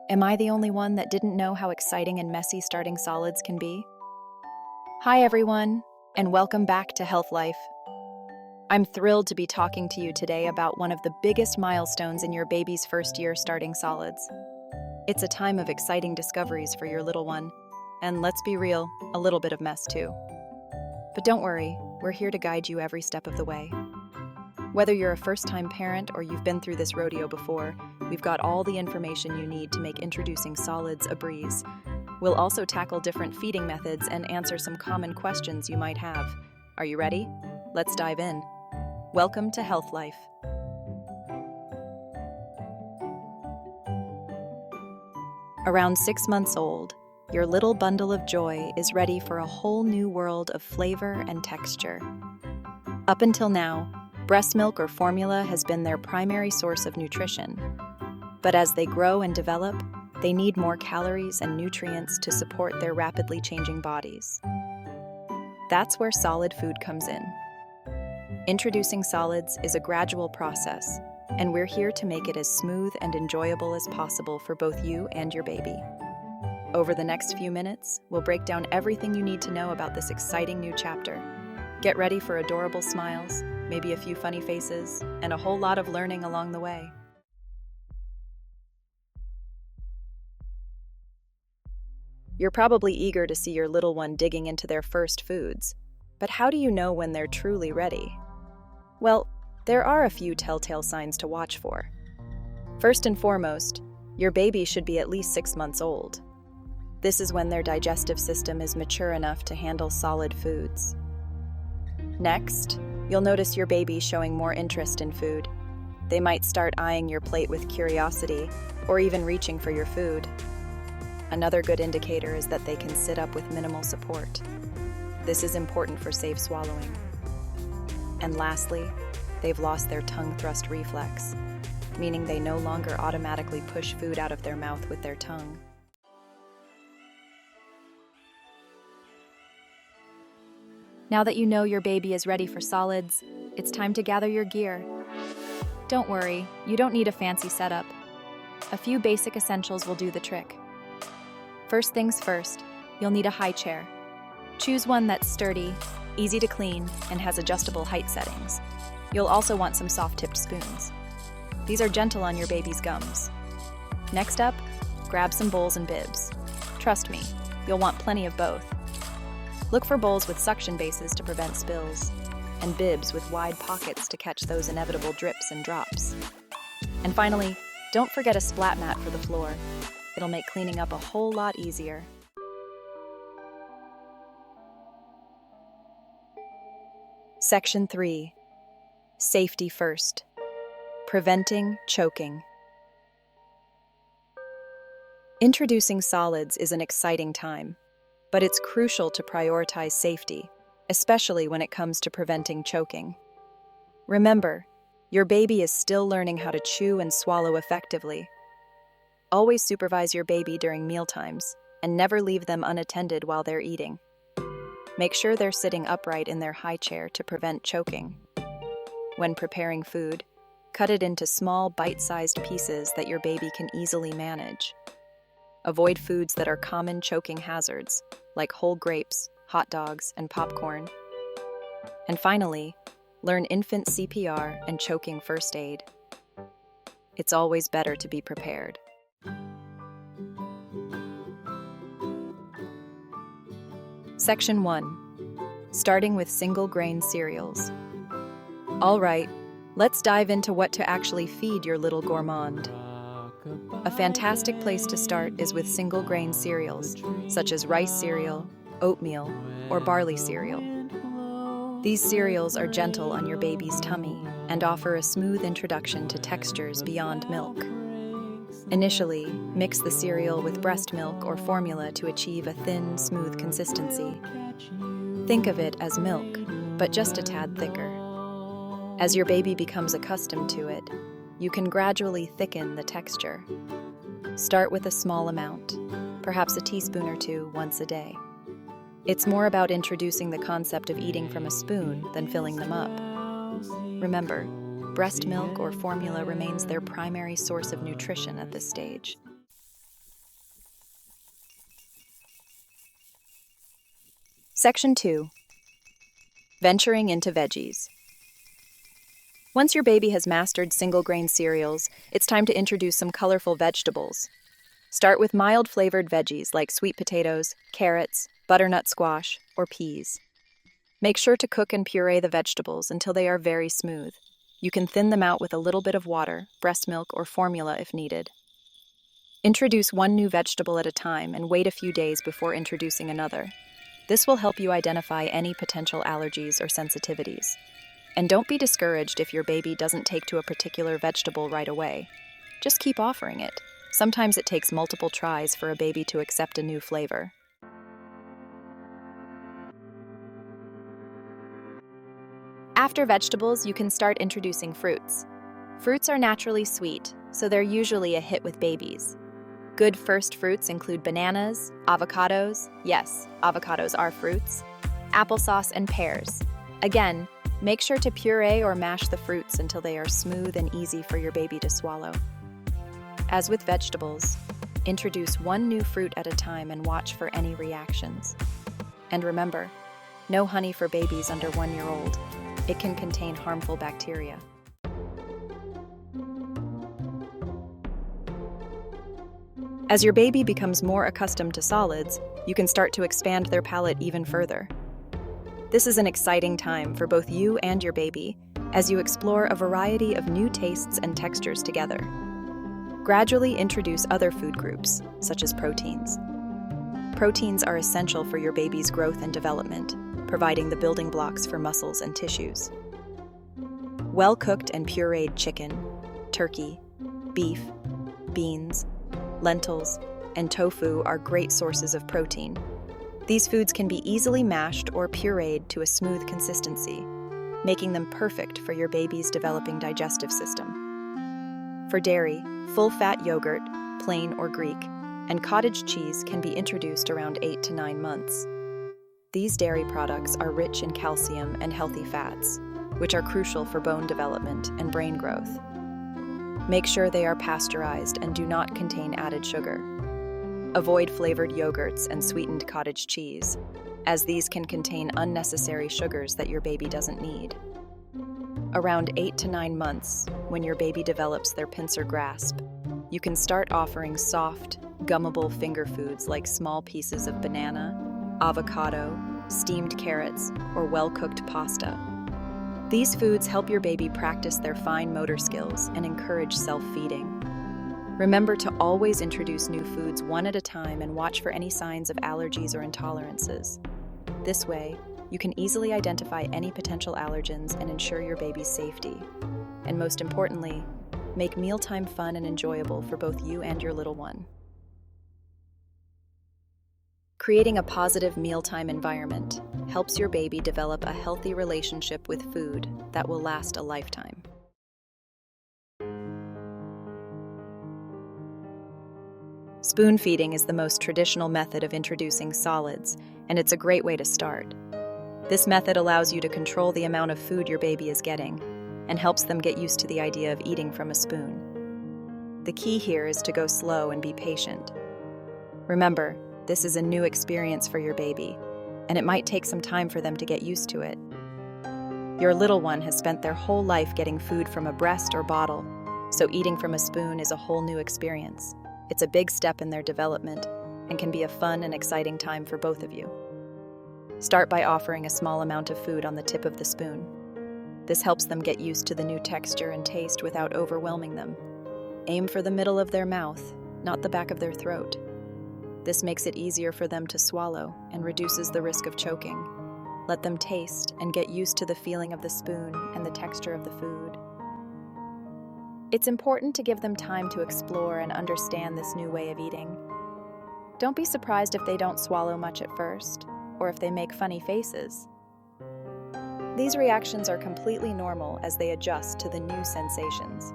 Am I the only one that didn't know how exciting and messy starting solids can be? Hi everyone, and welcome back to Health Life. I'm thrilled to be talking to you today about one of the biggest milestones in your baby's first year starting solids. It's a time of exciting discoveries for your little one, and let's be real, a little bit of mess too. But don't worry, we're here to guide you every step of the way. Whether you're a first-time parent or you've been through this rodeo before, we've got all the information you need to make introducing solids a breeze. We'll also tackle different feeding methods and answer some common questions you might have. Are you ready? Let's dive in. Welcome to Health Life. Around 6 months old, your little bundle of joy is ready for a whole new world of flavor and texture. Up until now, breast milk or formula has been their primary source of nutrition. But as they grow and develop, they need more calories and nutrients to support their rapidly changing bodies. That's where solid food comes in. Introducing solids is a gradual process, and we're here to make it as smooth and enjoyable as possible for both you and your baby. Over the next few minutes, we'll break down everything you need to know about this exciting new chapter. Get ready for adorable smiles, maybe a few funny faces, and a whole lot of learning along the way. You're probably eager to see your little one digging into their first foods, but how do you know when they're truly ready? Well, there are a few telltale signs to watch for. First and foremost, your baby should be at least 6 months old. This is when their digestive system is mature enough to handle solid foods. Next, you'll notice your baby showing more interest in food. They might start eyeing your plate with curiosity, or even reaching for your food. Another good indicator is that they can sit up with minimal support. This is important for safe swallowing. And lastly, they've lost their tongue thrust reflex, meaning they no longer automatically push food out of their mouth with their tongue. Now that you know your baby is ready for solids, it's time to gather your gear. Don't worry, you don't need a fancy setup. A few basic essentials will do the trick. First things first, you'll need a high chair. Choose one that's sturdy, easy to clean, and has adjustable height settings. You'll also want some soft-tipped spoons. These are gentle on your baby's gums. Next up, grab some bowls and bibs. Trust me, you'll want plenty of both. Look for bowls with suction bases to prevent spills, and bibs with wide pockets to catch those inevitable drips and drops. And finally, don't forget a splat mat for the floor. It'll make cleaning up a whole lot easier. Section 3. Safety first. Preventing choking. Introducing solids is an exciting time, but it's crucial to prioritize safety, especially when it comes to preventing choking. Remember, your baby is still learning how to chew and swallow effectively. Always supervise your baby during mealtimes, and never leave them unattended while they're eating. Make sure they're sitting upright in their high chair to prevent choking. When preparing food, cut it into small, bite-sized pieces that your baby can easily manage. Avoid foods that are common choking hazards, like whole grapes, hot dogs, and popcorn. And finally, learn infant CPR and choking first aid. It's always better to be prepared. Section 1. Starting with single-grain cereals. All right, let's dive into what to actually feed your little gourmand. A fantastic place to start is with single-grain cereals, such as rice cereal, oatmeal, or barley cereal. These cereals are gentle on your baby's tummy and offer a smooth introduction to textures beyond milk. Initially, mix the cereal with breast milk or formula to achieve a thin, smooth consistency. Think of it as milk, but just a tad thicker. As your baby becomes accustomed to it, you can gradually thicken the texture. Start with a small amount, perhaps a teaspoon or two once a day. It's more about introducing the concept of eating from a spoon than filling them up. Remember, Breast milk or formula remains their primary source of nutrition at this stage. Section 2. Venturing into veggies. Once your baby has mastered single-grain cereals, it's time to introduce some colorful vegetables. Start with mild-flavored veggies like sweet potatoes, carrots, butternut squash, or peas. Make sure to cook and puree the vegetables until they are very smooth. You can thin them out with a little bit of water, breast milk, or formula if needed. Introduce one new vegetable at a time and wait a few days before introducing another. This will help you identify any potential allergies or sensitivities. And don't be discouraged if your baby doesn't take to a particular vegetable right away. Just keep offering it. Sometimes it takes multiple tries for a baby to accept a new flavor. After vegetables, you can start introducing fruits. Fruits are naturally sweet, so they're usually a hit with babies. Good first fruits include bananas, avocados, yes, avocados are fruits, applesauce, and pears. Again, make sure to puree or mash the fruits until they are smooth and easy for your baby to swallow. As with vegetables, introduce one new fruit at a time and watch for any reactions. And remember, no honey for babies under 1 year old. It can contain harmful bacteria. As your baby becomes more accustomed to solids, you can start to expand their palate even further. This is an exciting time for both you and your baby as you explore a variety of new tastes and textures together. Gradually introduce other food groups, such as proteins. Proteins are essential for your baby's growth and development, providing the building blocks for muscles and tissues. Well-cooked and pureed chicken, turkey, beef, beans, lentils, and tofu are great sources of protein. These foods can be easily mashed or pureed to a smooth consistency, making them perfect for your baby's developing digestive system. For dairy, full-fat yogurt, plain or Greek, and cottage cheese can be introduced around 8 to 9 months. These dairy products are rich in calcium and healthy fats, which are crucial for bone development and brain growth. Make sure they are pasteurized and do not contain added sugar. Avoid flavored yogurts and sweetened cottage cheese, as these can contain unnecessary sugars that your baby doesn't need. Around 8 to 9 months, when your baby develops their pincer grasp, you can start offering soft, gummable finger foods like small pieces of banana, avocado, steamed carrots, or well-cooked pasta. These foods help your baby practice their fine motor skills and encourage self-feeding. Remember to always introduce new foods one at a time and watch for any signs of allergies or intolerances. This way, you can easily identify any potential allergens and ensure your baby's safety. And most importantly, make mealtime fun and enjoyable for both you and your little one. Creating a positive mealtime environment helps your baby develop a healthy relationship with food that will last a lifetime. Spoon feeding is the most traditional method of introducing solids, and it's a great way to start. This method allows you to control the amount of food your baby is getting and helps them get used to the idea of eating from a spoon. The key here is to go slow and be patient. Remember, this is a new experience for your baby, and it might take some time for them to get used to it. Your little one has spent their whole life getting food from a breast or bottle, so eating from a spoon is a whole new experience. It's a big step in their development and can be a fun and exciting time for both of you. Start by offering a small amount of food on the tip of the spoon. This helps them get used to the new texture and taste without overwhelming them. Aim for the middle of their mouth, not the back of their throat. This makes it easier for them to swallow and reduces the risk of choking. Let them taste and get used to the feeling of the spoon and the texture of the food. It's important to give them time to explore and understand this new way of eating. Don't be surprised if they don't swallow much at first, or if they make funny faces. These reactions are completely normal as they adjust to the new sensations.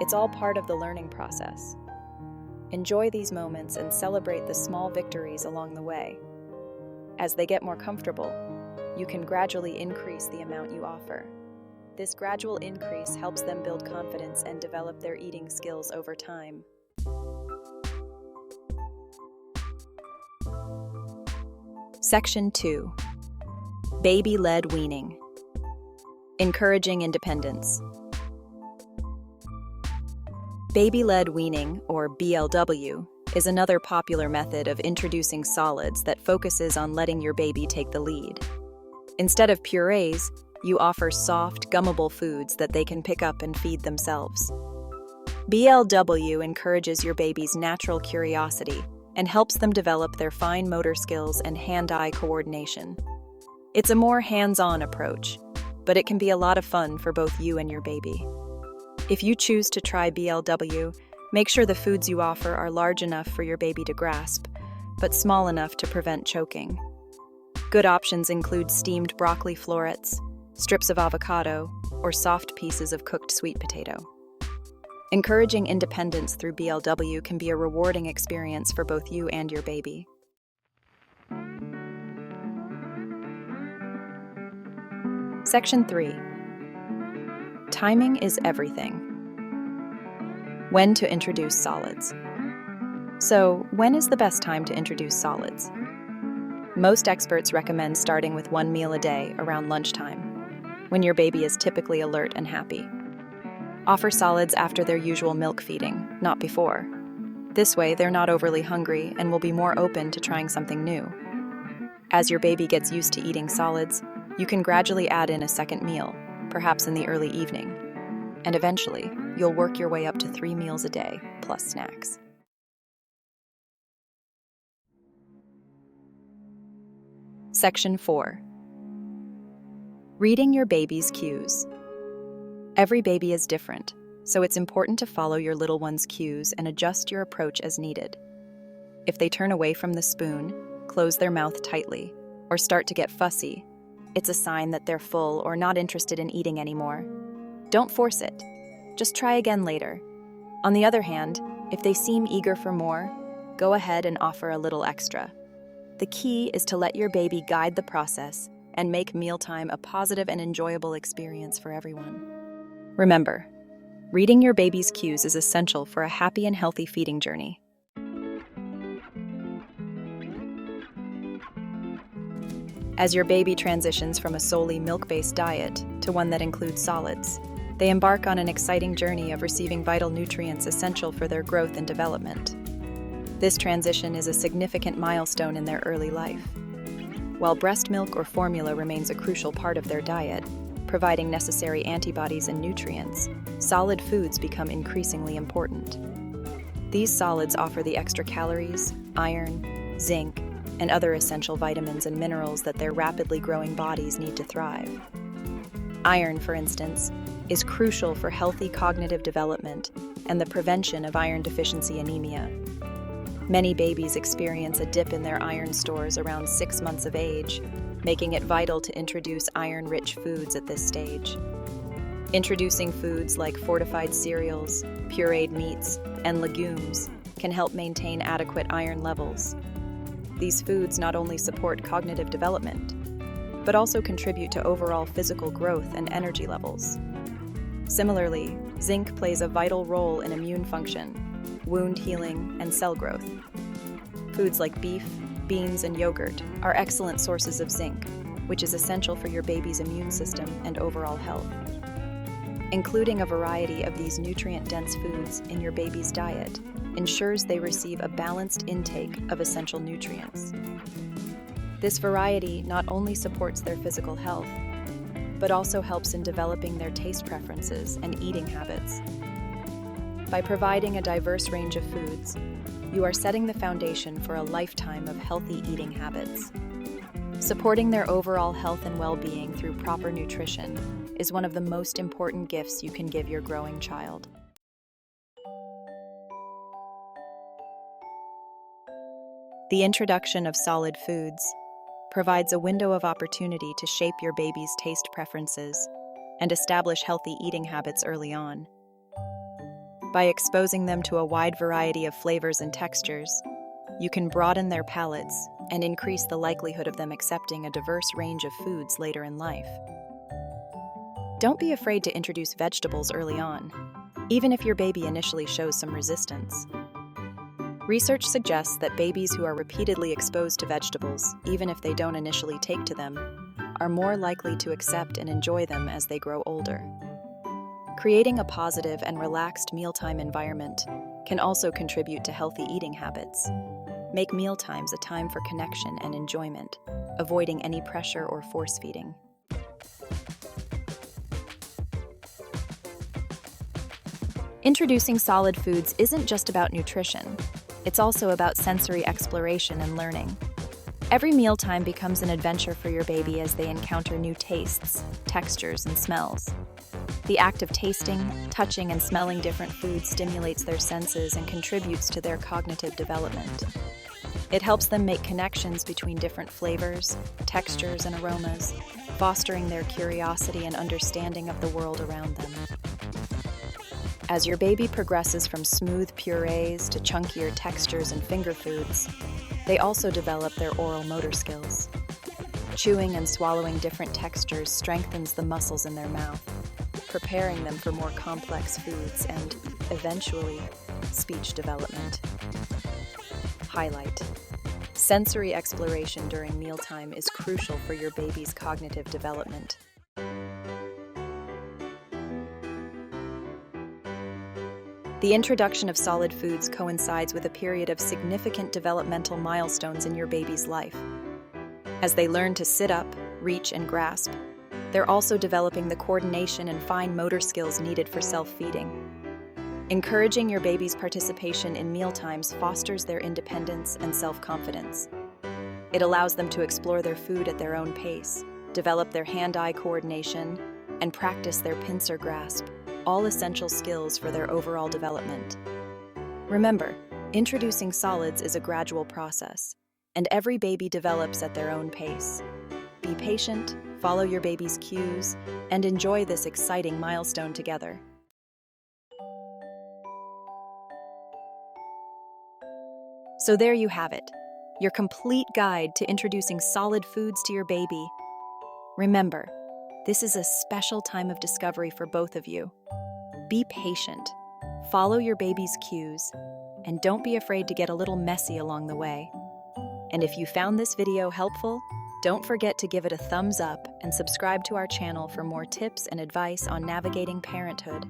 It's all part of the learning process. Enjoy these moments and celebrate the small victories along the way. As they get more comfortable, you can gradually increase the amount you offer. This gradual increase helps them build confidence and develop their eating skills over time. Section 2. Baby-led weaning. Encouraging independence. Baby-led weaning, or BLW, is another popular method of introducing solids that focuses on letting your baby take the lead. Instead of purees, you offer soft, gummable foods that they can pick up and feed themselves. BLW encourages your baby's natural curiosity and helps them develop their fine motor skills and hand-eye coordination. It's a more hands-on approach, but it can be a lot of fun for both you and your baby. If you choose to try BLW, make sure the foods you offer are large enough for your baby to grasp, but small enough to prevent choking. Good options include steamed broccoli florets, strips of avocado, or soft pieces of cooked sweet potato. Encouraging independence through BLW can be a rewarding experience for both you and your baby. Section 3. Timing is everything. When to introduce solids. So, when is the best time to introduce solids? Most experts recommend starting with one meal a day around lunchtime, when your baby is typically alert and happy. Offer solids after their usual milk feeding, not before. This way, they're not overly hungry and will be more open to trying something new. As your baby gets used to eating solids, you can gradually add in a second meal, perhaps in the early evening. And eventually, you'll work your way up to 3 meals a day, plus snacks. Section 4. Reading your baby's cues. Every baby is different, so it's important to follow your little one's cues and adjust your approach as needed. If they turn away from the spoon, close their mouth tightly, or start to get fussy, it's a sign that they're full or not interested in eating anymore. Don't force it. Just try again later. On the other hand, if they seem eager for more, go ahead and offer a little extra. The key is to let your baby guide the process and make mealtime a positive and enjoyable experience for everyone. Remember, reading your baby's cues is essential for a happy and healthy feeding journey. As your baby transitions from a solely milk-based diet to one that includes solids, they embark on an exciting journey of receiving vital nutrients essential for their growth and development. This transition is a significant milestone in their early life. While breast milk or formula remains a crucial part of their diet, providing necessary antibodies and nutrients, solid foods become increasingly important. These solids offer the extra calories, iron, zinc, and other essential vitamins and minerals that their rapidly growing bodies need to thrive. Iron, for instance, is crucial for healthy cognitive development and the prevention of iron deficiency anemia. Many babies experience a dip in their iron stores around 6 months of age, making it vital to introduce iron-rich foods at this stage. Introducing foods like fortified cereals, pureed meats, and legumes can help maintain adequate iron levels. These foods not only support cognitive development, but also contribute to overall physical growth and energy levels. Similarly, zinc plays a vital role in immune function, wound healing, and cell growth. Foods like beef, beans, and yogurt are excellent sources of zinc, which is essential for your baby's immune system and overall health. Including a variety of these nutrient-dense foods in your baby's diet ensures they receive a balanced intake of essential nutrients. This variety not only supports their physical health, but also helps in developing their taste preferences and eating habits. By providing a diverse range of foods, you are setting the foundation for a lifetime of healthy eating habits. Supporting their overall health and well-being through proper nutrition is one of the most important gifts you can give your growing child. The introduction of solid foods provides a window of opportunity to shape your baby's taste preferences and establish healthy eating habits early on. By exposing them to a wide variety of flavors and textures, you can broaden their palates and increase the likelihood of them accepting a diverse range of foods later in life. Don't be afraid to introduce vegetables early on, even if your baby initially shows some resistance. Research suggests that babies who are repeatedly exposed to vegetables, even if they don't initially take to them, are more likely to accept and enjoy them as they grow older. Creating a positive and relaxed mealtime environment can also contribute to healthy eating habits. Make mealtimes a time for connection and enjoyment, avoiding any pressure or force feeding. Introducing solid foods isn't just about nutrition. It's also about sensory exploration and learning. Every mealtime becomes an adventure for your baby as they encounter new tastes, textures, and smells. The act of tasting, touching, and smelling different foods stimulates their senses and contributes to their cognitive development. It helps them make connections between different flavors, textures, and aromas, fostering their curiosity and understanding of the world around them. As your baby progresses from smooth purees to chunkier textures and finger foods, they also develop their oral motor skills. Chewing and swallowing different textures strengthens the muscles in their mouth, preparing them for more complex foods and, eventually, speech development. Highlight: sensory exploration during mealtime is crucial for your baby's cognitive development. The introduction of solid foods coincides with a period of significant developmental milestones in your baby's life. As they learn to sit up, reach, and grasp, they're also developing the coordination and fine motor skills needed for self-feeding. Encouraging your baby's participation in mealtimes fosters their independence and self-confidence. It allows them to explore their food at their own pace, develop their hand-eye coordination, and practice their pincer grasp, all essential skills for their overall development. Remember, introducing solids is a gradual process, and every baby develops at their own pace. Be patient, follow your baby's cues, and enjoy this exciting milestone together. So there you have it, your complete guide to introducing solid foods to your baby. Remember, this is a special time of discovery for both of you. Be patient, follow your baby's cues, and don't be afraid to get a little messy along the way. And if you found this video helpful, don't forget to give it a thumbs up and subscribe to our channel for more tips and advice on navigating parenthood.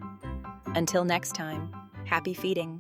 Until next time, happy feeding!